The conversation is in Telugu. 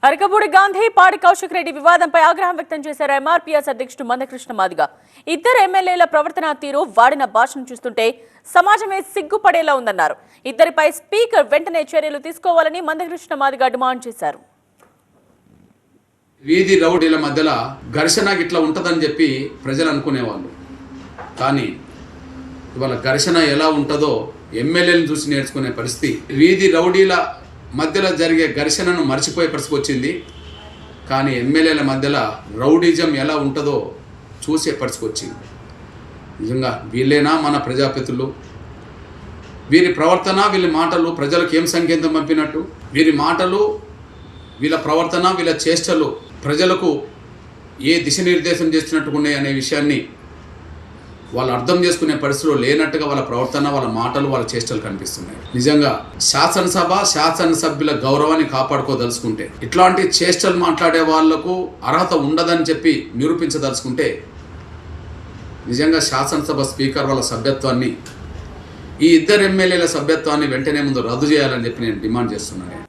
అరకపూడి గాంధీ పాడి కౌశిక్ రెడ్డి వివాదంపై ఆగ్రహం వ్యక్తం చేశారు ఎంఆర్పీఎస్ అధ్యక్షుడు మందకృష్ణ మాదిగ. ఇద్దరు ఎమ్మెల్యేల ప్రవర్తన తీరు, వాడిన భాషను చూస్తుంటే సమాజమే సిగ్గుపడేలా ఉందన్నారు. ఇద్దరిపై స్పీకర్ వెంటనే చర్యలు తీసుకోవాలని మందకృష్ణ మాదిగ డిమాండ్ చేశారు. వీధి రౌడీల మధ్యలో ఘర్షణ ఇట్లా ఉంటుందని చెప్పి ప్రజలు అనుకునేవాళ్ళు. కానీ ఇవాళ ఘర్షణ ఎలా ఉంటుందో ఎమ్మెల్యేలను చూసి నేర్చుకునే పరిస్థితి. వీధి రౌడీల మధ్యలో జరిగే ఘర్షణను మర్చిపోయే పరిస్థితి వచ్చింది. కానీ ఎమ్మెల్యేల మధ్యలో రౌడీజం ఎలా ఉంటుందో చూసే పరిస్థితి వచ్చింది. నిజంగా వీళ్ళేనా మన ప్రజాప్రతినిధులు? వీరి ప్రవర్తన, వీళ్ళ మాటలు ప్రజలకు ఏం సంకేతం పంపినట్టు? వీరి మాటలు, వీళ్ళ ప్రవర్తన, వీళ్ళ చేష్టలు ప్రజలకు ఏ దిశనిర్దేశం చేస్తున్నట్టుగా ఉన్నాయి అనే విషయాన్ని వాళ్ళు అర్థం చేసుకునే పరిస్థితిలో లేనట్టుగా వాళ్ళ ప్రవర్తన, వాళ్ళ మాటలు, వాళ్ళ చేష్టలు కనిపిస్తున్నాయి. నిజంగా శాసనసభ్యుల గౌరవాన్ని కాపాడుకోదలుచుకుంటే, ఇట్లాంటి చేష్టలు మాట్లాడే వాళ్లకు అర్హత ఉండదని చెప్పి నిరూపించదలుచుకుంటే, నిజంగా శాసనసభ స్పీకర్ వాళ్ళ సభ్యత్వాన్ని, ఈ ఇద్దరు ఎమ్మెల్యేల సభ్యత్వాన్ని వెంటనే ముందు రద్దు చేయాలని చెప్పి నేను డిమాండ్ చేస్తున్నాను.